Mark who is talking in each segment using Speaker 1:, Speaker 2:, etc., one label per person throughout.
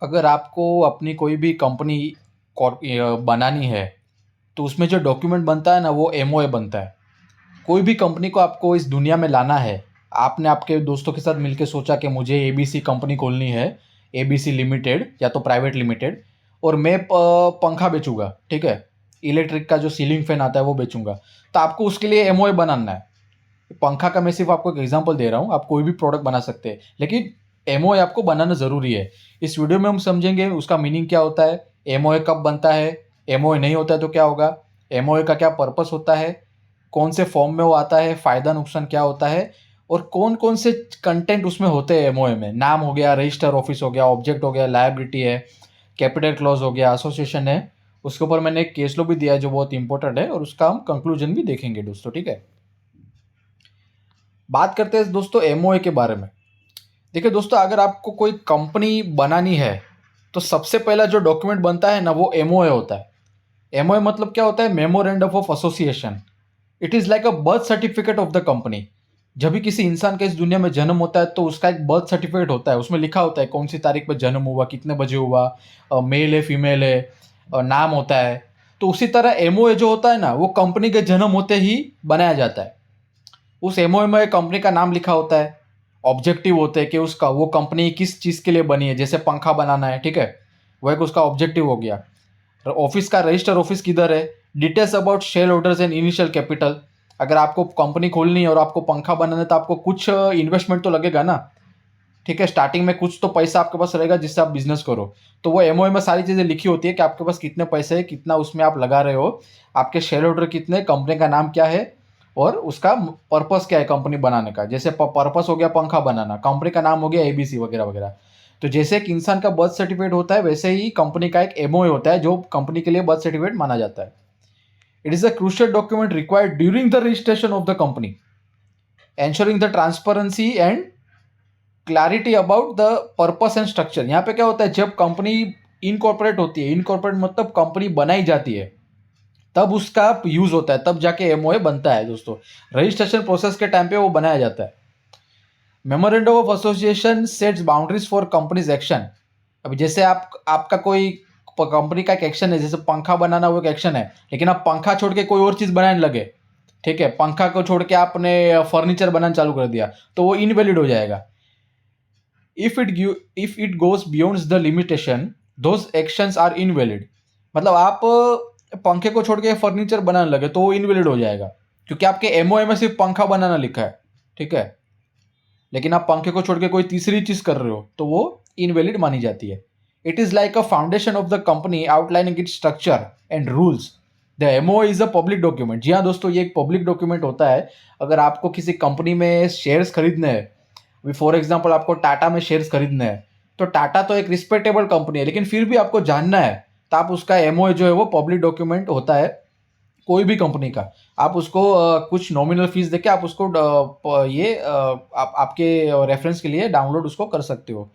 Speaker 1: अगर आपको अपनी कोई भी कंपनी बनानी है तो उसमें जो डॉक्यूमेंट बनता है ना वो एमओए बनता है। कोई भी कंपनी को आपको इस दुनिया में लाना है, आपने आपके दोस्तों के साथ मिलकर सोचा कि मुझे एबीसी कंपनी खोलनी है, एबीसी लिमिटेड या तो प्राइवेट लिमिटेड, और मैं पंखा बेचूंगा, ठीक है, इलेक्ट्रिक का जो सीलिंग फैन आता है वो बेचूंगा। तो आपको उसके लिए एमओए बनाना है। पंखा का मैं सिर्फ आपको एक एग्जांपल दे रहा हूँ, आप कोई भी प्रोडक्ट बना सकते हैं, लेकिन एमओए आपको बनाना ज़रूरी है। इस वीडियो में हम समझेंगे उसका मीनिंग क्या होता है, एमओए कब बनता है, एमओए नहीं होता है तो क्या होगा, एमओए का क्या पर्पस होता है, कौन से फॉर्म में वो आता है, फ़ायदा नुकसान क्या होता है, और कौन कौन से कंटेंट उसमें होते हैं एमओए में। नाम हो गया, रजिस्टर ऑफिस हो गया, ऑब्जेक्ट हो गया, लायबिलिटी है, कैपिटल क्लॉज हो गया, एसोसिएशन है। उसके ऊपर मैंने एक केस लो भी दिया है जो बहुत इंपॉर्टेंट है, और उसका हम कंक्लूजन भी देखेंगे दोस्तों, ठीक है। बात करते हैं दोस्तों एमओए के बारे में। देखिए दोस्तों, अगर आपको कोई कंपनी बनानी है तो सबसे पहला जो डॉक्यूमेंट बनता है ना वो एमओए होता है। एमओए मतलब क्या होता है, memorandum of association. It is like a birth certificate of the company. जब भी किसी इंसान का इस दुनिया में जन्म होता है तो उसका एक बर्थ सर्टिफिकेट होता है, उसमें लिखा होता है कौन सी तारीख पर जन्म हुआ, कितने बजे हुआ, मेल है फीमेल है, नाम होता है। तो उसी तरह एमओए जो होता है ना वो कंपनी के जन्म होते ही बनाया जाता है। उस एमओए में कंपनी का नाम लिखा होता है, ऑब्जेक्टिव होते हैं कि उसका वो कंपनी किस चीज़ के लिए बनी है, जैसे पंखा बनाना है, ठीक है, वो एक उसका ऑब्जेक्टिव हो गया। ऑफिस का रजिस्टर ऑफिस किधर है, details about share holders and initial capital. अगर आपको कंपनी खोलनी है और आपको पंखा बनाना है तो आपको कुछ इन्वेस्टमेंट तो लगेगा ना, ठीक है, स्टार्टिंग में कुछ तो पैसा आपके पास रहेगा जिससे आप बिजनेस करो। तो वो एमओए में सारी चीज़ें लिखी होती है कि आपके पास कितने पैसे है, कितना उसमें आप लगा रहे हो, आपके शेयर होल्डर कितने, कंपनी का नाम क्या है, और उसका पर्पस क्या है कंपनी बनाने का। जैसे पर्पस हो गया पंखा बनाना, कंपनी का नाम हो गया एबीसी वगैरह वगैरह। तो जैसे एक इंसान का बर्थ सर्टिफिकेट होता है वैसे ही कंपनी का एक एमओए होता है जो कंपनी के लिए बर्थ सर्टिफिकेट माना जाता है। It is a crucial document required during the registration of the company, ensuring the transparency and clarity about the purpose and structure. यहाँ पे क्या होता है, जब कंपनी इनकॉर्पोरेट होती है, इनकॉर्पोरेट मतलब कंपनी बनाई जाती है, तब उसका यूज होता है, तब जाके एमओए बनता है दोस्तों। रजिस्ट्रेशन प्रोसेस के टाइम पे वो बनाया जाता है। Memorandum of association sets boundaries for companies action. अभी जैसे आपका कोई कंपनी का एक एक्शन है, जैसे पंखा बनाना वो एक एक्शन है, लेकिन आप पंखा छोड़ के कोई और चीज़ बनाने लगे, ठीक है, पंखा को छोड़ के आपने फर्नीचर बनाना चालू कर दिया, तो वो इनवैलिड हो जाएगा। If it goes beyond the limitation, those actions are invalid. मतलब आप पंखे को छोड़ के फर्नीचर बनाने लगे तो वो इनवैलिड हो जाएगा, क्योंकि आपके एमओए में सिर्फ पंखा बनाना लिखा है, ठीक है, लेकिन आप पंखे को छोड़ के कोई तीसरी चीज कर रहे हो तो वो इनवैलिड मानी जाती है। It is like a foundation of the company outlining its structure and rules. The MO is a public document. जी हाँ दोस्तों, ये एक पब्लिक डॉक्यूमेंट होता है। अगर आपको किसी कंपनी में शेयर्स खरीदने हैं, अभी फॉर एग्जाम्पल आपको टाटा में शेयर्स खरीदने हैं, तो टाटा तो एक रिस्पेक्टेबल कंपनी है, लेकिन फिर भी आपको जानना है तो आप उसका एमओए जो है वो पब्लिक डॉक्यूमेंट होता है कोई भी कंपनी का। आप उसको कुछ नॉमिनल फीस देके आप उसको आपके रेफरेंस के लिए डाउनलोड उसको कर सकते हो।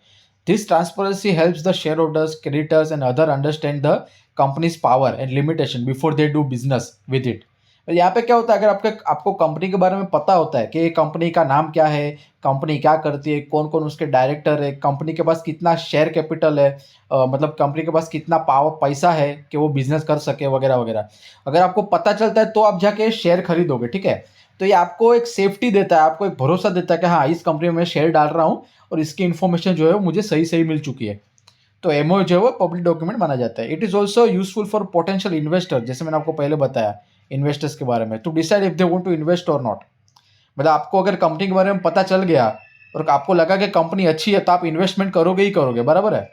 Speaker 1: This transparency helps the share holders, creditors and other understand the companies power and limitation before they do business with it. यहाँ पे क्या होता है, अगर आपको कंपनी के बारे में पता होता है कि कंपनी का नाम क्या है, कंपनी क्या करती है, कौन कौन उसके डायरेक्टर है, कंपनी के पास कितना शेयर कैपिटल है, मतलब कंपनी के पास कितना पावर पैसा है कि वो बिजनेस कर सके वगैरह वगैरह, अगर आपको पता चलता है तो आप जाके शेयर खरीदोगे, ठीक है। तो ये आपको एक सेफ्टी देता है, आपको एक भरोसा देता है कि हाँ इस कंपनी में मैं शेयर डाल रहा हूँ और इसकी इन्फॉर्मेशन जो है वो मुझे सही सही मिल चुकी है। तो एमओ जो है वो पब्लिक डॉक्यूमेंट माना जाता है। It is also useful for potential investor, जैसे मैंने आपको पहले बताया इन्वेस्टर्स के बारे में, to decide if they want to invest और नॉट। मतलब आपको अगर कंपनी के बारे में पता चल गया और आपको लगा कि कंपनी अच्छी है तो आप इन्वेस्टमेंट करोगे ही करोगे, बराबर है।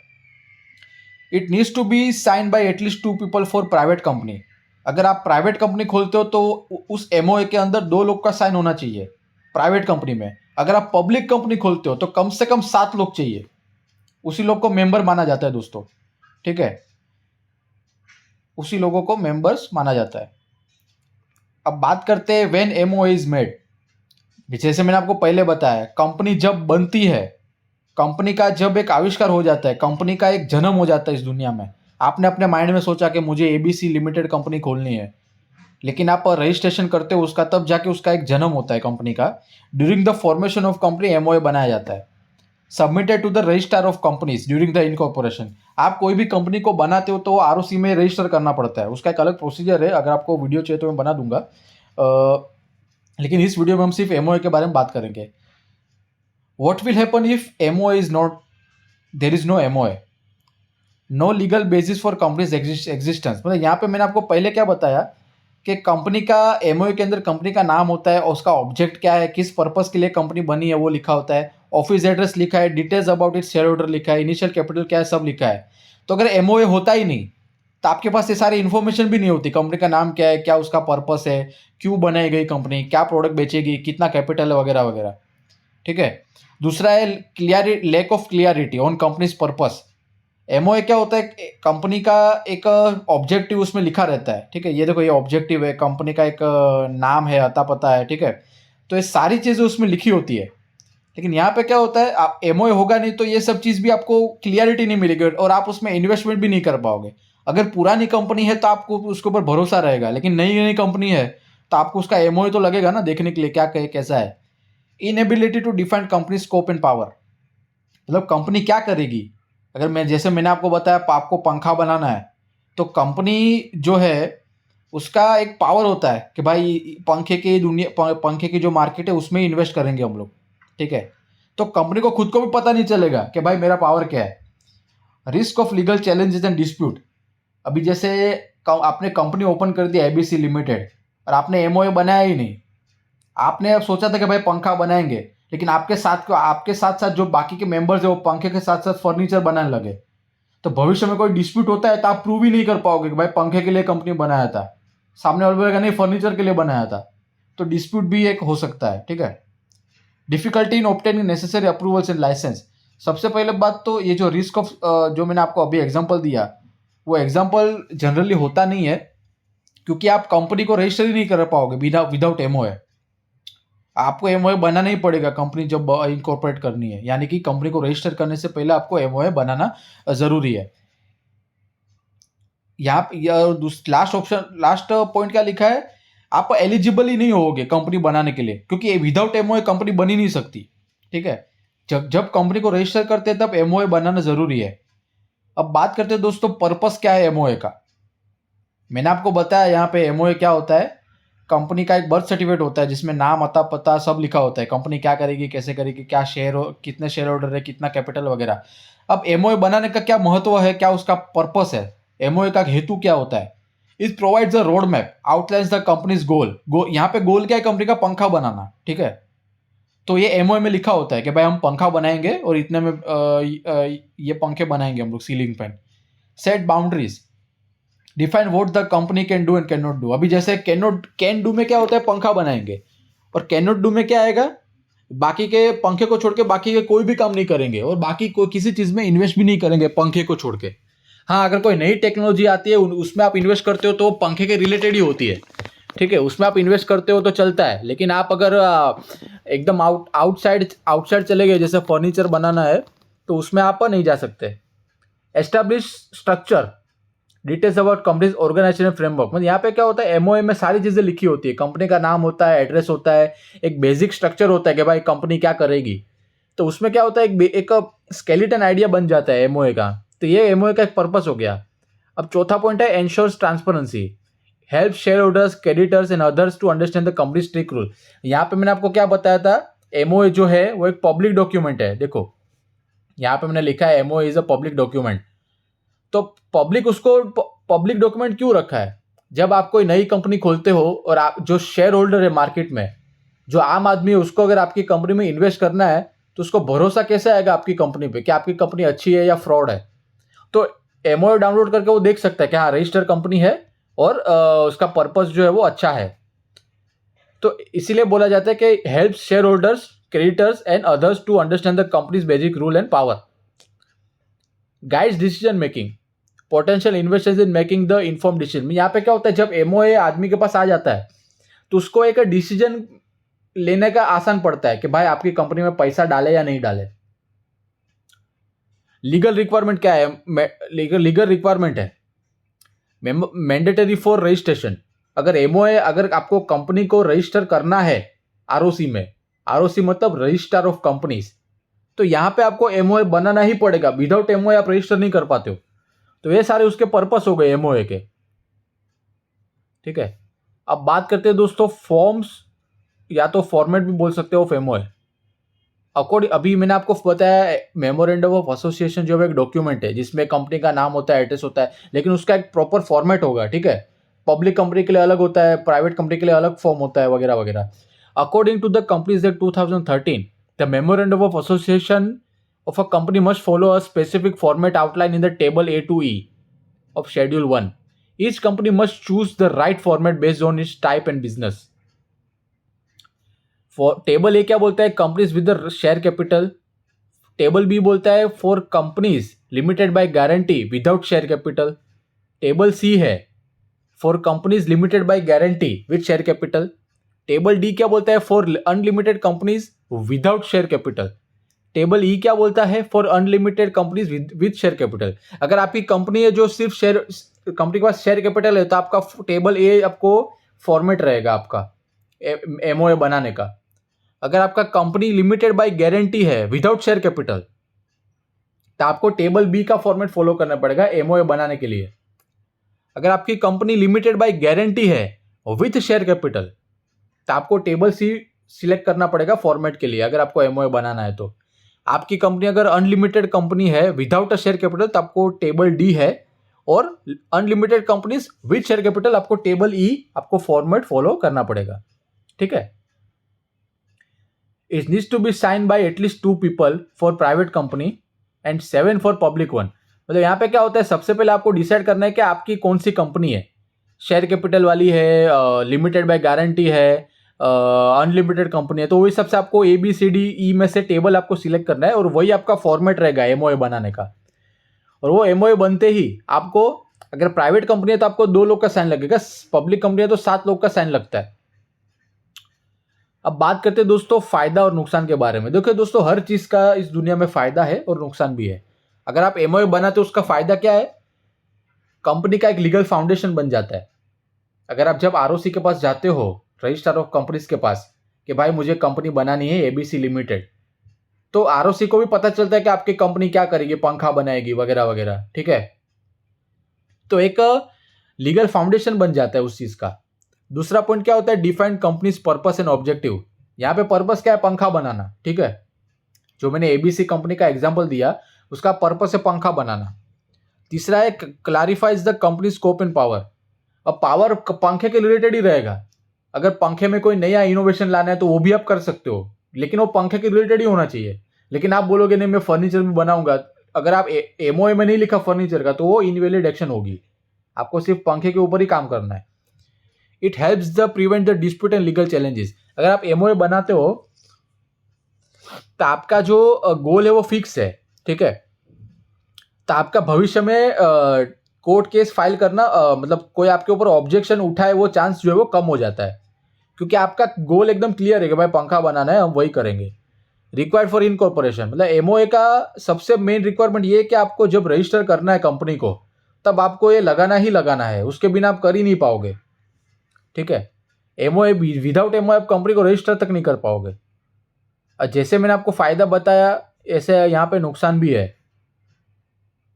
Speaker 1: It needs to be sign by at least 2 people for private company. अगर आप प्राइवेट कंपनी खोलते हो तो उस एमओए के अंदर 2 लोग का साइन होना चाहिए प्राइवेट कंपनी में। अगर आप पब्लिक कंपनी खोलते हो तो कम से कम 7 लोग चाहिए, उसी लोग को मेंबर माना जाता है दोस्तों, ठीक है, उसी लोगों को मेंबर्स माना जाता है। अब बात करते हैं व्हेन एमओए इज मेड। जैसे मैंने आपको पहले बताया, कंपनी जब बनती है, कंपनी का जब एक आविष्कार हो जाता है, कंपनी का एक जन्म हो जाता है इस दुनिया में, आपने अपने माइंड में सोचा कि मुझे एबीसी लिमिटेड कंपनी खोलनी है, लेकिन आप रजिस्ट्रेशन करते हो उसका, तब जाके उसका एक जन्म होता है कंपनी का। During the formation of company MOA बनाया जाता है। Submitted to the registrar of companies during the incorporation. आप कोई भी कंपनी को बनाते हो तो आरओसी में रजिस्टर करना पड़ता है, उसका एक अलग प्रोसीजर है। अगर आपको वीडियो चाहिए तो मैं बना दूंगा, लेकिन इस वीडियो में हम सिर्फ एमओए के बारे में बात करेंगे। What will happen if MOA is not, there is no MOA, no legal basis for company's existence. मतलब यहाँ पे मैंने आपको पहले क्या बताया कि कंपनी का एमओए के अंदर कंपनी का नाम होता है और उसका ऑब्जेक्ट क्या है, किस पर्पस के लिए कंपनी बनी है वो लिखा होता है, ऑफिस एड्रेस लिखा है, details about its share holder लिखा है, इनिशियल कैपिटल क्या है, सब लिखा है। तो अगर एमओए होता ही नहीं तो आपके पास ये सारी इन्फॉर्मेशन भी नहीं होती, कंपनी का नाम क्या है, क्या उसका पर्पस है, क्यों बनाई गई कंपनी, क्या प्रोडक्ट बेचेगी, कितना कैपिटल है, वगैरह वगैरह। ठीक है। दूसरा है clarity, lack of clarity on company's purpose. MOA क्या होता है, कंपनी का एक ऑब्जेक्टिव उसमें लिखा रहता है। ठीक है, ये देखो ये ऑब्जेक्टिव है, कंपनी का एक नाम है, अता पता है। ठीक है, तो ये सारी चीज़ें उसमें लिखी होती है। लेकिन यहाँ पे क्या होता है, आप एमओए होगा नहीं तो ये सब चीज़ भी आपको क्लियरिटी नहीं मिलेगी और आप उसमें इन्वेस्टमेंट भी नहीं कर पाओगे। अगर पुरानी कंपनी है तो आपको उसके ऊपर भरोसा रहेगा, लेकिन नई नई कंपनी है तो आपको उसका एमओए तो लगेगा ना देखने के लिए क्या कैसा है। Inability to define company scope and power, मतलब कंपनी क्या करेगी। अगर मैं, जैसे मैंने आपको बताया आपको पंखा बनाना है तो कंपनी जो है उसका एक पावर होता है कि भाई पंखे की जो मार्केट है उसमें इन्वेस्ट करेंगे हम लोग। ठीक है, तो कंपनी को खुद को भी पता नहीं चलेगा कि भाई मेरा पावर क्या है। Risk of legal challenges and dispute, अभी जैसे आपने कंपनी ओपन कर दिया एबीसी लिमिटेड और आपने एमओए बनाया ही नहीं, आपने अब सोचा था कि भाई पंखा बनाएंगे, लेकिन आपके साथ साथ जो बाकी के मेंबर्स है वो पंखे के साथ साथ फर्नीचर बनाने लगे, तो भविष्य में कोई डिस्प्यूट होता है तो आप प्रूव ही नहीं कर पाओगे कि भाई पंखे के लिए कंपनी बनाया था, सामने वाले बोलेगा नहीं फर्नीचर के लिए बनाया था, तो डिस्प्यूट भी एक हो सकता है। ठीक है। Difficulty in obtaining necessary approvals and license, सबसे पहले बात तो ये जो रिस्क ऑफ, जो मैंने आपको अभी एग्जाम्पल दिया वो एग्जाम्पल जनरली होता नहीं है, क्योंकि आप कंपनी को रजिस्टर ही नहीं कर पाओगे विदाउट एमओए। आपको एमओए बनाना ही पड़ेगा कंपनी जब इनकॉर्पोरेट करनी है, यानी कि कंपनी को रजिस्टर करने से पहले आपको एमओए बनाना जरूरी है। यहाँ लास्ट पॉइंट क्या लिखा है, आप एलिजिबल ही नहीं होगे कंपनी बनाने के लिए, क्योंकि विदाउट एमओए कंपनी बनी नहीं सकती। ठीक है, जब कंपनी को रजिस्टर करते हैं तब एमओए बनाना जरूरी है। अब बात करते हैं दोस्तों पर्पस क्या है एमओए का। मैंने आपको बताया यहाँ पे एमओए क्या होता है, कंपनी का एक बर्थ सर्टिफिकेट होता है जिसमें नाम, अता पता सब लिखा होता है, कंपनी क्या करेगी, कैसे करेगी, क्या कितने शेयर होल्डर है, कितना कैपिटल वगैरह। अब एमओए बनाने का क्या महत्व है, क्या उसका पर्पस है, एमओए का हेतु क्या होता है। It provides a road map, outlines the company's goal. यहाँ पे गोल क्या है, कंपनी का पंखा बनाना। ठीक है, तो ये एमओए में लिखा होता है कि भाई हम पंखा बनाएंगे और इतने में ये पंखे बनाएंगे हम लोग, ceiling fan. Set boundaries, define what the company can do and can not do. अभी जैसे कैन डू में क्या होता है, पंखा बनाएंगे, और कैन नॉट डू में क्या आएगा, बाकी के पंखे को छोड़ के बाकी के कोई भी काम नहीं करेंगे और बाकी कोई किसी चीज में इन्वेस्ट भी नहीं करेंगे पंखे को छोड़ के। हाँ, अगर कोई नई टेक्नोलॉजी आती है उसमें आप इन्वेस्ट करते हो तो पंखे के रिलेटेड ही होती है। ठीक है, उसमें आप इन्वेस्ट करते हो तो चलता है, लेकिन आप अगर एकदम आउटसाइड चले गए, जैसे फर्नीचर बनाना है, तो उसमें आप नहीं जा सकते। Establish structure, details about company's organisation framework, मतलब यहाँ पे क्या होता है, एमओए में सारी चीजें लिखी होती है, कंपनी का नाम होता है, एड्रेस होता है, एक बेसिक स्ट्रक्चर होता है कि भाई कंपनी क्या करेगी। तो उसमें क्या होता है, एक स्केलेटन आइडिया बन जाता है एमओए का। तो ये एमओए का एक पर्पस हो गया। अब चौथा पॉइंट है ensures transparency, help shareholders, creditors and others to understand the company strict rule. यहाँ पे मैंने आपको क्या बताया था, एमओए जो है वो एक पब्लिक डॉक्यूमेंट है। देखो यहाँ पे मैंने लिखा है MOA is a public document. तो पब्लिक डॉक्यूमेंट क्यों रखा है, जब आप कोई नई कंपनी खोलते हो और आप जो शेयर होल्डर है मार्केट में, जो आम आदमी है, उसको अगर आपकी कंपनी में इन्वेस्ट करना है तो उसको भरोसा कैसे आएगा आपकी कंपनी पे कि आपकी कंपनी अच्छी है या फ्रॉड है। तो एमओए डाउनलोड करके वो देख सकता है कि हाँ रजिस्टर कंपनी है और उसका पर्पस जो है वो अच्छा है। तो इसीलिए बोला जाता है कि help shareholders, creditors and others to understand the company's basic rule and power. Guides decision making, potential investors in making the inform decision. यहाँ पे क्या होता है, जब एमओए आदमी के पास आ जाता है तो उसको एक डिसीजन लेने का आसान पड़ता है कि भाई आपकी कंपनी में पैसा डाले या नहीं डाले। लीगल रिक्वायरमेंट क्या है, लीगल रिक्वायरमेंट है मैंडेटरी फॉर रजिस्ट्रेशन। अगर एमओए, अगर आपको कंपनी को रजिस्टर करना है आरओसी में, आरओसी मतलब रजिस्ट्रार ऑफ कंपनीज, तो यहाँ पे आपको एमओए बनाना ही पड़ेगा, विदाउट एमओए आप रजिस्टर नहीं कर पाते हो। तो ये सारे उसके पर्पस हो गए एमओए के, ठीक है। अब बात करते हैं दोस्तों फॉर्म्स या तो फॉर्मेट भी बोल सकते हो ऑफ एमओए। अकॉर्डिंग अभी मैंने आपको बताया मेमोरेंडम ऑफ एसोसिएशन जो एक डॉक्यूमेंट है जिसमें कंपनी का नाम होता है, एड्रेस होता है, लेकिन उसका एक प्रॉपर फॉर्मेट होगा, ठीक है। पब्लिक कंपनी के लिए अलग होता है, प्राइवेट कंपनी के लिए अलग फॉर्म होता है, वगैरह वगैरह। According to the Companies Act 2013, the memorandum of association of a company must follow a specific format outlined in the table A to E of Schedule 1. Each company must choose the right format based on its type and business. For table A क्या बोलता है, companies with the share capital. Table B बोलता है for companies limited by guarantee without share capital. Table C है for companies limited by guarantee with share capital. Table D क्या बोलता है, for unlimited companies without share capital. Table E क्या बोलता है, for unlimited companies with share capital. अगर आपकी company है जो सिर्फ शेयर, कंपनी के पास शेयर कैपिटल है, तो आपका टेबल ए आपको फॉर्मेट रहेगा आपका एमओए बनाने का। अगर आपका कंपनी लिमिटेड बाय गारंटी है विदाउट शेयर कैपिटल, तो आपको टेबल बी का फॉर्मेट फॉलो करना पड़ेगा एमओए बनाने के लिए। अगर आपकी कंपनी लिमिटेड बाय गारंटी है विथ शेयर कैपिटल, तो आपको टेबल सी सिलेक्ट करना पड़ेगा फॉर्मेट के लिए, अगर आपको एमओए बनाना है तो। आपकी कंपनी अगर अनलिमिटेड कंपनी है विदाउट अ शेयर कैपिटल, तो आपको टेबल डी है, और unlimited companies with share capital आपको टेबल ई आपको फॉर्मेट फॉलो करना पड़ेगा, ठीक है। It needs to be sign by at least 2 people for private company and 7 for public one. मतलब यहाँ पे क्या होता है, सबसे पहले आपको डिसाइड करना है कि आपकी कौन सी कंपनी है, शेयर कैपिटल वाली है, लिमिटेड बाय गारंटी है, अनलिमिटेड कंपनी है। तो वही सबसे आपको A B C D E में से टेबल आपको सिलेक्ट करना है, और वही आपका फॉर्मेट रहेगा एमओए बनाने का। और वो एमओए बनते ही आपको, अगर प्राइवेट कंपनी है तो आपको 2 लोग का साइन लगेगा, पब्लिक कंपनी है तो 7 लोग का साइन लगता है। अब बात करते हैं दोस्तों फायदा और नुकसान के बारे में। देखिए दोस्तों, हर चीज का इस दुनिया में फायदा है और नुकसान भी है। अगर आप एमओए बनाते हो उसका फायदा क्या है, कंपनी का एक लीगल फाउंडेशन बन जाता है। अगर आप जब आरओसी के पास जाते हो, रजिस्टर ऑफ कंपनीज के पास, कि भाई मुझे कंपनी बनानी है एबीसी लिमिटेड, तो आरओसी को भी पता चलता है कि आपकी कंपनी क्या करेगी, पंखा बनाएगी वगैरह वगैरह, ठीक है। तो एक लीगल फाउंडेशन बन जाता है उस चीज का। दूसरा पॉइंट क्या होता है, defined companies purpose and objective. यहाँ पे पर्पस क्या है, पंखा बनाना, ठीक है। जो मैंने एबीसी कंपनी का एग्जाम्पल दिया, उसका पर्पस है पंखा बनाना। तीसरा है clarifies the company scope and power. अब पावर पंखे के रिलेटेड ही रहेगा। अगर पंखे में कोई नया इनोवेशन लाना है तो वो भी आप कर सकते हो, लेकिन वो पंखे के रिलेटेड ही होना चाहिए। लेकिन आप बोलोगे नहीं मैं फर्नीचर भी बनाऊंगा, अगर आप एमओए में नहीं लिखा फर्नीचर का, तो वो इनवैलिड एक्शन होगी। आपको सिर्फ पंखे के ऊपर ही काम करना है। It helps the prevent the dispute and legal challenges. अगर आप एमओए बनाते हो तो आपका जो गोल है वो फिक्स है, ठीक है। तो आपका भविष्य में कोर्ट केस फाइल करना, मतलब कोई आपके ऊपर ऑब्जेक्शन उठाए, वो चांस जो है वो कम हो जाता है, क्योंकि आपका गोल एकदम क्लियर है कि भाई पंखा बनाना है, हम वही करेंगे। रिक्वायर्ड फॉर इनकॉर्पोरेशन, मतलब एमओए का सबसे मेन रिक्वायरमेंट ये है कि आपको जब रजिस्टर करना है कंपनी को, तब आपको ये लगाना ही लगाना है, उसके बिना आप कर ही नहीं पाओगे, ठीक है। एमओए, विदाउट एमओए आप कंपनी को रजिस्टर तक नहीं कर पाओगे। जैसे मैंने आपको फायदा बताया, ऐसे यहाँ पे नुकसान भी है।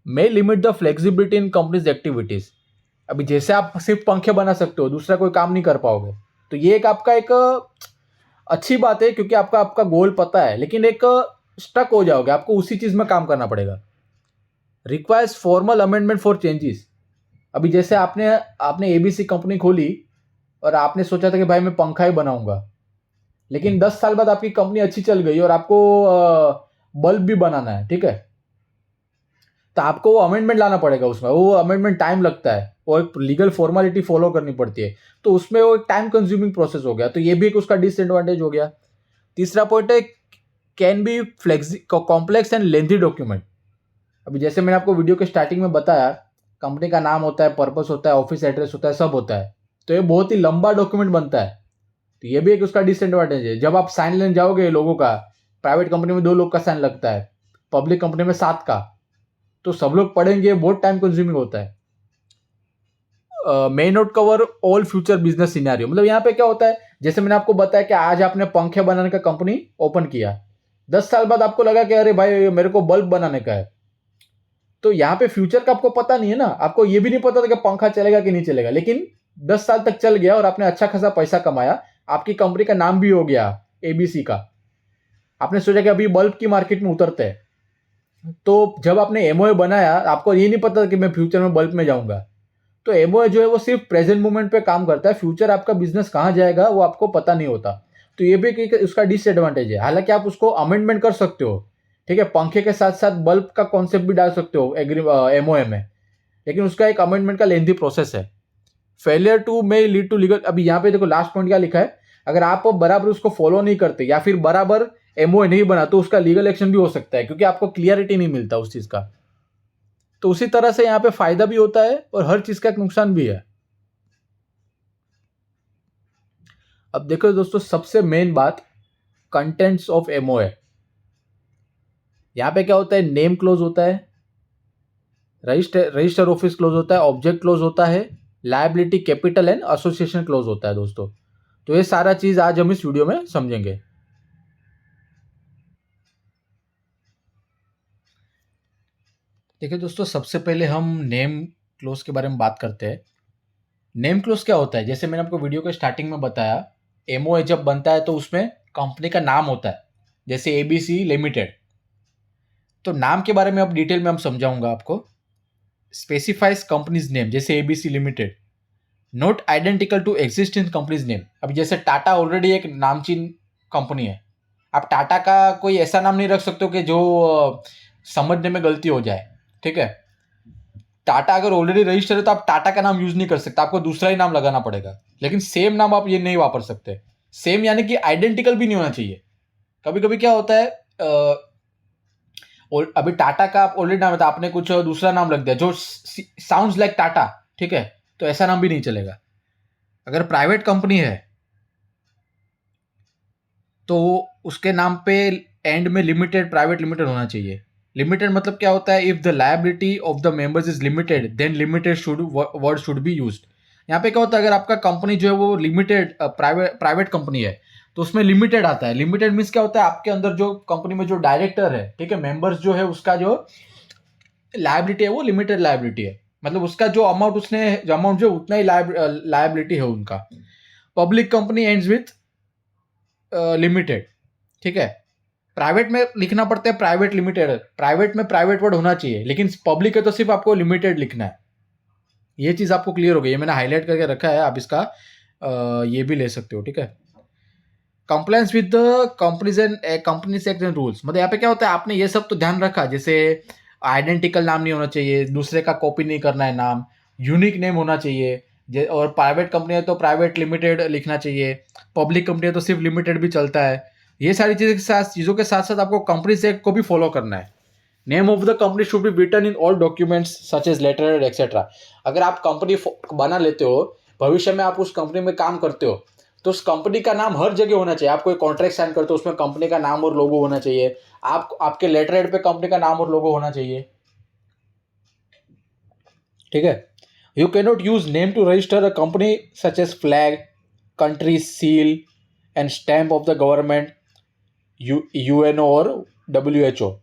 Speaker 1: May limit the flexibility in company's activities. अभी जैसे आप सिर्फ पंखे बना सकते हो, दूसरा कोई काम नहीं कर पाओगे, तो ये एक आपका एक अच्छी बात है, क्योंकि आपका आपका गोल पता है, लेकिन एक स्टक हो जाओगे, आपको उसी चीज में काम करना पड़ेगा। Requires formal amendment for changes. अभी जैसे आपने एबीसी कंपनी खोली और आपने सोचा था कि भाई मैं पंखा ही बनाऊंगा, लेकिन 10 साल बाद आपकी कंपनी अच्छी चल गई और आपको बल्ब भी बनाना है, ठीक है। तो आपको वो अमेंडमेंट लाना पड़ेगा, उसमें वो अमेंडमेंट टाइम लगता है और एक लीगल फॉर्मेलिटी फॉलो करनी पड़ती है, तो उसमें वो एक टाइम कंज्यूमिंग प्रोसेस हो गया, तो ये भी एक उसका डिसएडवांटेज हो गया। तीसरा पॉइंट है can be complex and lengthy document. अभी जैसे मैंने आपको वीडियो के स्टार्टिंग में बताया, कंपनी का नाम होता है, पर्पस होता है, ऑफिस एड्रेस होता है, सब होता है, तो ये बहुत ही लंबा डॉक्यूमेंट बनता है, तो ये भी एक उसका डिसएडवांटेज है। जब आप साइन लेने जाओगे लोगों का, प्राइवेट कंपनी में 2 लोग का साइन लगता है, पब्लिक कंपनी में 7 का, तो सब लोग पढ़ेंगे, बहुत टाइम कंज्यूमिंग होता है। May not cover all future business scenario. मतलब यहाँ पे क्या होता है, जैसे मैंने आपको बताया कि आज आपने पंखे बनाने का कंपनी ओपन किया, 10 साल बाद आपको लगा कि अरे भाई मेरे को बल्ब बनाने का है, तो यहाँ पे फ्यूचर का आपको पता नहीं है ना, आपको ये भी नहीं पता था कि पंखा चलेगा कि नहीं चलेगा, लेकिन 10 साल तक चल गया और आपने अच्छा खासा पैसा कमाया, आपकी कंपनी का नाम भी हो गया एबीसी का। आपने सोचा कि अभी बल्ब की मार्केट में उतरते हैं, तो जब आपने एमओए बनाया आपको ये नहीं पता कि मैं फ्यूचर में बल्ब में जाऊंगा। तो एमओए जो है वो सिर्फ प्रेजेंट मोमेंट पे काम करता है, फ्यूचर आपका बिजनेस कहाँ जाएगा वो आपको पता नहीं होता। तो ये भी एक उसका डिसएडवांटेज है। हालांकि आप उसको अमेंडमेंट कर सकते हो, ठीक है, पंखे के साथ साथ बल्ब का कॉन्सेप्ट भी डाल सकते हो एमओए में, लेकिन उसका एक अमेंडमेंट का लेंथी प्रोसेस है। Failure to may lead to legal, अभी यहाँ पे देखो लास्ट पॉइंट क्या लिखा है, अगर आप बराबर उसको फॉलो नहीं करते या फिर बराबर एमओए नहीं बना तो उसका लीगल एक्शन भी हो सकता है, क्योंकि आपको क्लियरिटी नहीं मिलता उस चीज का। तो उसी तरह से यहाँ पे फायदा भी होता है और हर चीज का एक नुकसान भी है। अब देखो दोस्तों, सबसे मेन बात कंटेंट्स ऑफ एमओए। यहाँ पे क्या होता है, नेम क्लोज होता है, रजिस्टर ऑफिस क्लोज होता है, ऑब्जेक्ट क्लोज होता है, liability capital and association close होता है दोस्तों। तो ये सारा चीज आज हम इस वीडियो में समझेंगे। देखिए दोस्तों, सबसे पहले हम नेम क्लोज के बारे में बात करते हैं। नेम क्लोज क्या होता है, जैसे मैंने आपको वीडियो के स्टार्टिंग में बताया, एमओए जब बनता है तो उसमें कंपनी का नाम होता है, जैसे एबीसी लिमिटेड। तो नाम के बारे में अब डिटेल में हम समझाऊंगा आपको। स्पेसिफाइज कंपनीज नेम, जैसे ABC limited not identical to existing company's name. अब जैसे टाटा ऑलरेडी एक नामचीन कंपनी है, आप टाटा का कोई ऐसा नाम नहीं रख सकते हो कि जो समझने में गलती हो जाए, ठीक है। टाटा अगर ऑलरेडी रजिस्टर है तो आप टाटा का नाम यूज नहीं कर सकते, आपको दूसरा ही नाम लगाना पड़ेगा। लेकिन सेम नाम आप ये नहीं वापर सकते। सेम यानी कि आइडेंटिकल भी नहीं होना चाहिए। कभी कभी क्या होता है, अभी टाटा का आप ऑलरेडी नाम है तो आपने कुछ दूसरा नाम रख दिया जो साउंड्स लाइक टाटा, ठीक है, तो ऐसा नाम भी नहीं चलेगा। अगर प्राइवेट कंपनी है तो उसके नाम पे एंड में लिमिटेड, प्राइवेट लिमिटेड होना चाहिए। लिमिटेड मतलब क्या होता है, if the liability of the members is limited then limited should word should be used. यहाँ पे क्या होता है, अगर आपका कंपनी जो है वो लिमिटेड प्राइवेट कंपनी है तो उसमें लिमिटेड आता है। लिमिटेड मीन्स क्या होता है, आपके अंदर जो कंपनी में जो डायरेक्टर है, ठीक है, मेंबर्स जो है, उसका जो लायबिलिटी है वो लिमिटेड लायबिलिटी है, मतलब उसका जो अमाउंट जो उतना ही लायबिलिटी है उनका। Public company ends with limited, ठीक है। प्राइवेट में लिखना पड़ता है प्राइवेट लिमिटेड, प्राइवेट में प्राइवेट वर्ड होना चाहिए, लेकिन पब्लिक है तो सिर्फ आपको लिमिटेड लिखना है। ये चीज आपको क्लियर हो गई, ये मैंने हाईलाइट करके रखा है, आप इसका ये भी ले सकते हो, ठीक है। Compliance with the Companies act and rules, मतलब यहाँ पे क्या होता है, आपने ये सब तो ध्यान रखा, जैसे आइडेंटिकल नाम नहीं होना चाहिए, दूसरे का कॉपी नहीं करना है नाम, यूनिक नेम होना चाहिए, और प्राइवेट कंपनी है तो प्राइवेट लिमिटेड लिखना चाहिए, पब्लिक कंपनी है तो सिर्फ लिमिटेड भी चलता है। ये सारी चीज़ों के साथ साथ आपको कंपनीज एक्ट को भी फॉलो करना है। Name of the company should be written in all documents such as letter etcetera. अगर आप कंपनी बना लेते हो, भविष्य में आप उस कंपनी में काम करते हो, तो उस कंपनी का नाम हर जगह होना चाहिए। आप कोई कॉन्ट्रैक्ट साइन करते हो उसमें कंपनी का नाम और लोगो होना चाहिए, आपके लेटर हेड पे कंपनी का नाम और लोगो होना चाहिए, ठीक है। You can not use name to register a company such as flag, country seal and stamp of the government, UNO और डब्ल्यूएचओ।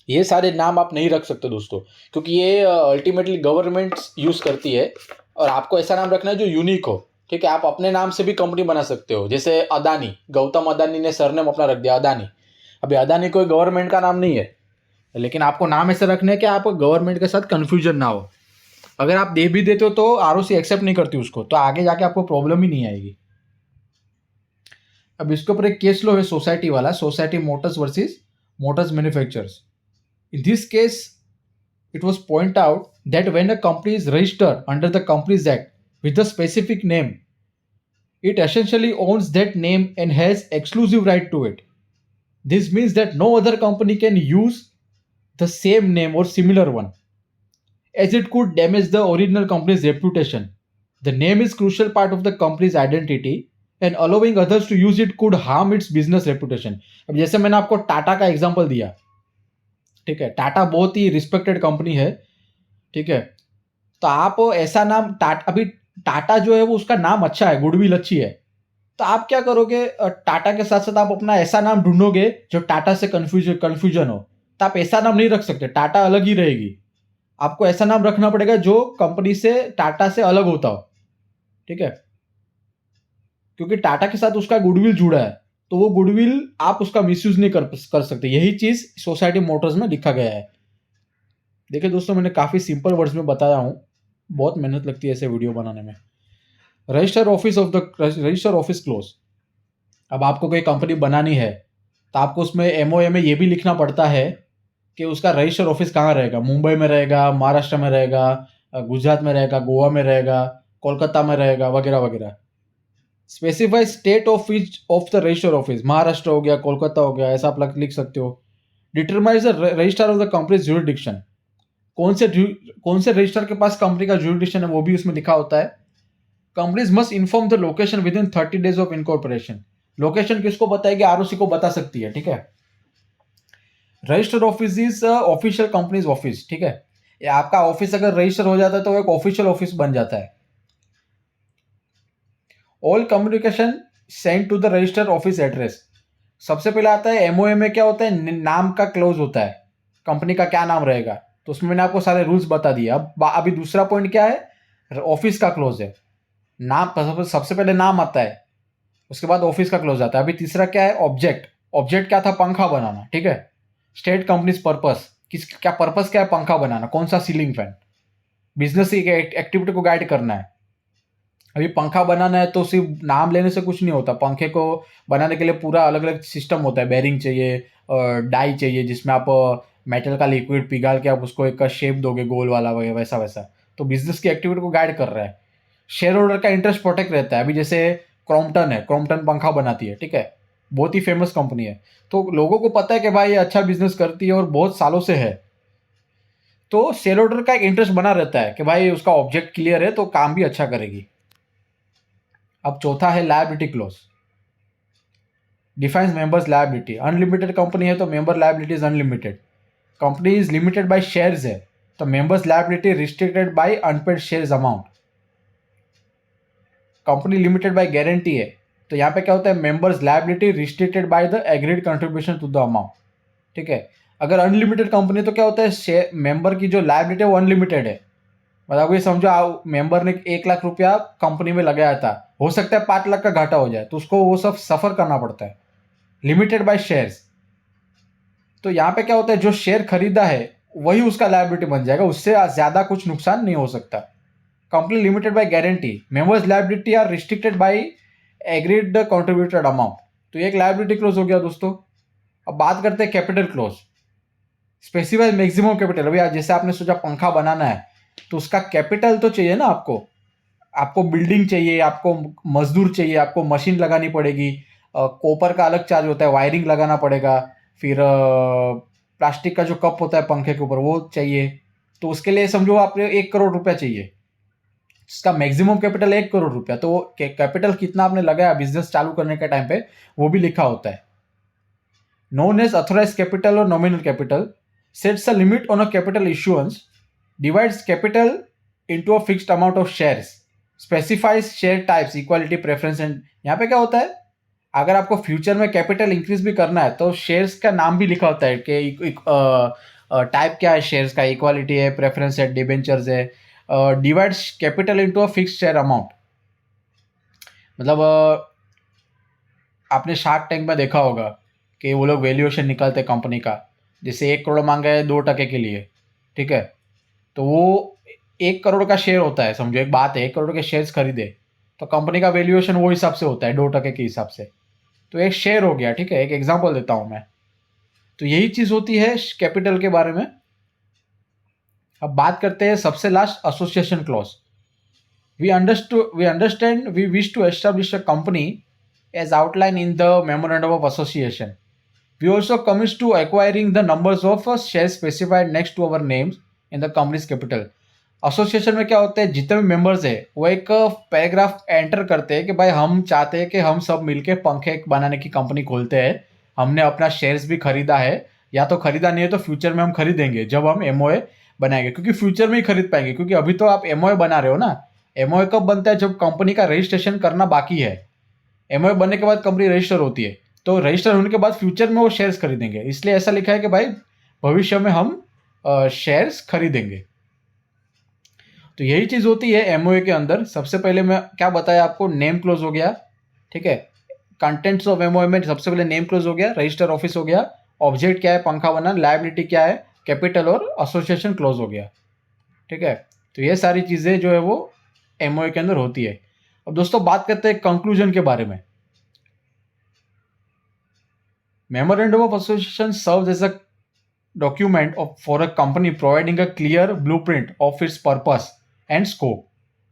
Speaker 1: ये सारे नाम आप नहीं रख सकते दोस्तों, क्योंकि ये अल्टीमेटली गवर्नमेंट यूज करती है, और आपको ऐसा नाम रखना है जो यूनिक हो, ठीक है। आप अपने नाम से भी कंपनी बना सकते हो, जैसे अदानी, गौतम अदानी ने सरनेम अपना रख दिया अदानी। अभी अदानी कोई गवर्नमेंट का नाम नहीं है, लेकिन आपको नाम ऐसे रखने हैं कि आप गवर्नमेंट के साथ कंफ्यूजन ना हो। अगर आप दे भी देते हो तो आरओसी एक्सेप्ट नहीं करती उसको, तो आगे जाके आपको प्रॉब्लम ही नहीं आएगी। अब इसके ऊपर एक केस लो है सोसाइटी वाला, society Motors versus Motors manufacturers. In this case, it was pointed out that when a company is registered under the Companies Act with a specific name, it essentially owns that name and has exclusive right to it. This means that no other company can use the same name or similar one, as it could damage the original company's reputation. The name is crucial part of the company's identity and allowing others to use it could harm its business reputation. अब जैसे मैंने आपको टाटा का example दिया, ठीक है, टाटा बहुत ही respected company है, ठीक है। तो आप ऐसा नाम अभी टाटा जो है वो उसका नाम अच्छा है, गुडविल अच्छी है, तो आप क्या करोगे, टाटा के साथ साथ आप अपना ऐसा नाम ढूंढोगे जो टाटा से कन्फ्यूजन हो। तो आप ऐसा नाम नहीं रख सकते, टाटा अलग ही रहेगी। आपको ऐसा नाम रखना पड़ेगा जो कंपनी से, टाटा से अलग होता हो, ठीक है। क्योंकि टाटा के साथ उसका गुडविल जुड़ा है, तो वो गुडविल आप उसका मिसयूज नहीं कर सकते। यही चीज सोसाइटी मोटर्स में लिखा गया है। देखिए दोस्तों, मैंने काफी सिंपल वर्ड्स में बताया हूँ, बहुत मेहनत लगती है ऐसे वीडियो बनाने में। Register office close. अब आपको कोई कंपनी बनानी है तो आपको उसमें एमओए में ये भी लिखना पड़ता है कि उसका रजिस्टर ऑफिस कहाँ रहेगा। मुंबई में रहेगा, महाराष्ट्र में रहेगा, गुजरात में रहेगा, गोवा में रहेगा, कोलकाता में रहेगा, वगैरह वगैरह। Specify state of the register office, Maharashtra हो गया, कोलकाता हो गया, ऐसा आप लिख सकते हो। Determine the register of the company jurisdiction, कौन से रजिस्टर के पास कंपनी का ज्यूरिडिक्शन है वो भी उसमें लिखा होता है। Companies must inform the location with in 30 days of incorporation. Location किसको बताएगी, आरओसी को बता सकती है, ठीक है। Register office is official companies office, ठीक है। ये आपका ऑफिस अगर रजिस्टर हो जाता है तो एक ऑफिशियल ऑफिस बन जाता है। All communication send to the register office address. सबसे पहले आता है एमओए में क्या होता है, नाम का क्लोज होता है, कंपनी का क्या नाम रहेगा। तो उसमें मैंने आपको सारे रूल्स बता दिए। अब अभी दूसरा पॉइंट क्या है, ऑफिस का क्लोज है। नाम सबसे पहले नाम आता है, उसके बाद ऑफिस का क्लोज आता है। अभी तीसरा क्या है, ऑब्जेक्ट। ऑब्जेक्ट क्या था, पंखा बनाना, ठीक है। स्टेट कंपनीज पर्पस, क्या पर्पस क्या है, पंखा बनाना, कौन सा, सीलिंग फैन। बिजनेस एक्टिविटी को गाइड करना है। अभी पंखा बनाना है तो सिर्फ नाम लेने से कुछ नहीं होता। पंखे को बनाने के लिए पूरा अलग अलग सिस्टम होता है। बेरिंग चाहिए, डाई चाहिए जिसमें आप मेटल का लिक्विड पिघाल के आप उसको एक शेप दोगे गोल वाला, वैसा वैसा। तो बिजनेस की एक्टिविटी को गाइड कर रहा है। शेयर होल्डर का इंटरेस्ट प्रोटेक्ट रहता है। अभी जैसे क्रॉम्पटन है, क्रॉम्पटन पंखा बनाती है, ठीक है, बहुत ही फेमस कंपनी है। तो लोगों को पता है कि भाई ये अच्छा बिजनेस करती है और बहुत सालों से है। तो शेयर होल्डर का एक इंटरेस्ट बना रहता है कि भाई उसका ऑब्जेक्ट क्लियर है तो काम भी अच्छा करेगी। अब चौथा है liability clause, defines members liability. Unlimited company है तो member liability is unlimited. Company is limited by shares है तो members liability restricted by unpaid shares amount. Company limited by guarantee है तो यहाँ पे क्या होता है, members liability restricted by the agreed contribution to the amount, ठीक है। अगर अनलिमिटेड कंपनी तो क्या होता है, शेयर मेंबर की जो लायबिलिटी है वो अनलिमिटेड है। मतलब ये समझो मेंबर ने 1 लाख रुपया कंपनी में लगाया था, हो सकता है 5 लाख का घाटा हो जाए तो उसको वो सब सफर करना पड़ता है। लिमिटेड बाय शेयर्स, तो यहाँ पे क्या होता है, जो शेयर खरीदा है वही उसका लायबिलिटी बन जाएगा, उससे ज्यादा कुछ नुकसान नहीं हो सकता। Company limited by guarantee, members liability are restricted by agreed contributed amount. तो ये एक लायबिलिटी क्लोज हो गया दोस्तों। अब बात करते हैं capital close. Specify maximum capital. अभी जैसे आपने सोचा पंखा बनाना है तो उसका कैपिटल तो चाहिए ना आपको। आपको बिल्डिंग चाहिए, आपको मजदूर चाहिए, आपको मशीन लगानी पड़ेगी, कॉपर का अलग चार्ज होता है, वायरिंग लगाना पड़ेगा, फिर प्लास्टिक का जो कप होता है पंखे के ऊपर वो चाहिए। तो उसके लिए समझो आपने 1 करोड़ रुपया चाहिए, इसका मैक्सिमम कैपिटल 1 करोड़ रुपया। तो कैपिटल कितना आपने लगाया बिजनेस चालू करने के टाइम पे वो भी लिखा होता है। नोन एज अथोराइज कैपिटल और nominal capital, sets a limit on a capital issuance, divides capital into a fixed amount of shares, specifies share types, equality, preference and. यहाँ पे क्या होता है, अगर आपको फ्यूचर में कैपिटल इंक्रीज भी करना है तो शेयर्स का नाम भी लिखा होता है कि टाइप क्या है शेयर्स का, इक्वालिटी है, प्रेफरेंस है, डिबेंचर्स है। Divides capital into a fixed share amount, मतलब आपने शार्क टैंक में देखा होगा कि वो लोग वैल्यूएशन निकालते हैं कंपनी का। जैसे 1 करोड़ मांगा है 2% के लिए, ठीक है, तो वो 1 करोड़ का शेयर होता है। समझो एक बात है, 1 करोड़ के शेयर्स खरीदे तो कंपनी का वैल्यूएशन वो हिसाब से होता है 2% के हिसाब से। तो एक शेयर हो गया, ठीक है, एक एग्जांपल देता हूं मैं। तो यही चीज होती है कैपिटल के बारे में। अब बात करते हैं सबसे last, association clause. We wish to establish a company as outlined in the memorandum of association. We also commit to acquiring the numbers of shares specified next to our names in the company's capital. Association में क्या होता है, जितने भी members है वो एक paragraph enter करते हैं कि भाई हम चाहते हैं कि हम सब मिलके पंखे बनाने की कंपनी खोलते हैं। हमने अपना शेयर्स भी खरीदा है, या तो खरीदा नहीं है तो फ्यूचर में हम खरीदेंगे जब हम एमओए बनाएंगे, क्योंकि फ्यूचर में ही खरीद पाएंगे। क्योंकि अभी तो आप एमओए बना रहे हो ना, एमओए कब बनता है, जब कंपनी का रजिस्ट्रेशन करना बाकी है। एमओए बनने के बाद कंपनी रजिस्टर होती है, तो रजिस्टर होने के बाद फ्यूचर में वो शेयर्स खरीदेंगे, इसलिए ऐसा लिखा है कि भाई भविष्य में हम शेयर्स खरीदेंगे। तो यही चीज़ होती है एमओए के अंदर। सबसे पहले मैं क्या बताया आपको, नेम क्लोज हो गया, ठीक है। कंटेंट्स ऑफ एमओए में सबसे पहले नेम क्लोज हो गया, रजिस्टर ऑफिस हो गया, ऑब्जेक्ट क्या है पंखा बना, लायबिलिटी क्या है कैपिटल और एसोसिएशन क्लोज हो गया, ठीक है। तो ये सारी चीज़ें जो है वो एमओए के अंदर होती है। अब दोस्तों बात करते हैं कंक्लूजन के बारे में। Memorandum of association serves as a document for a company providing a clear blueprint of its purpose and scope.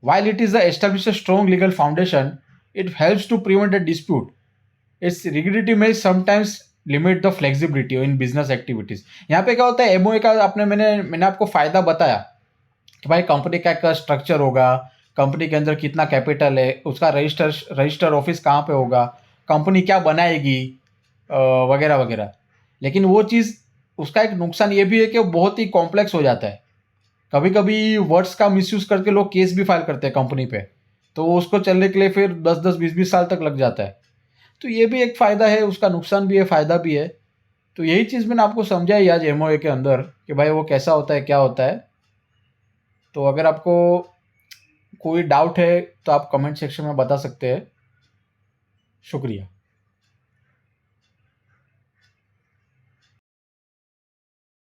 Speaker 1: While it is established a strong legal foundation, it helps to prevent a dispute. Its rigidity may sometimes limit the flexibility in business activities. यहाँ पे क्या होता है MOA का, मैंने आपको फायदा बताया कि भाई कंपनी का क्या स्ट्रक्चर होगा, कंपनी के अंदर कितना कैपिटल है, उसका रजिस्टर ऑफिस कहाँ पे होगा, कंपनी क्या बनाएगी वगैरह वगैरह। लेकिन वो चीज़, उसका एक नुकसान ये भी है कि वो बहुत ही कॉम्प्लेक्स हो जाता है। कभी कभी वर्ड्स का मिसयूज करके लोग केस भी फाइल करते हैं कंपनी पे, तो उसको चलने के लिए फिर 10-10 20-20 साल तक लग जाता है। तो ये भी एक फ़ायदा है, उसका नुकसान भी है, फ़ायदा भी है। तो यही चीज़ मैंने आपको समझाई आज एमओए के अंदर कि भाई वो कैसा होता है, क्या होता है। तो अगर आपको कोई डाउट है तो आप कमेंट सेक्शन में बता सकते हैं। शुक्रिया।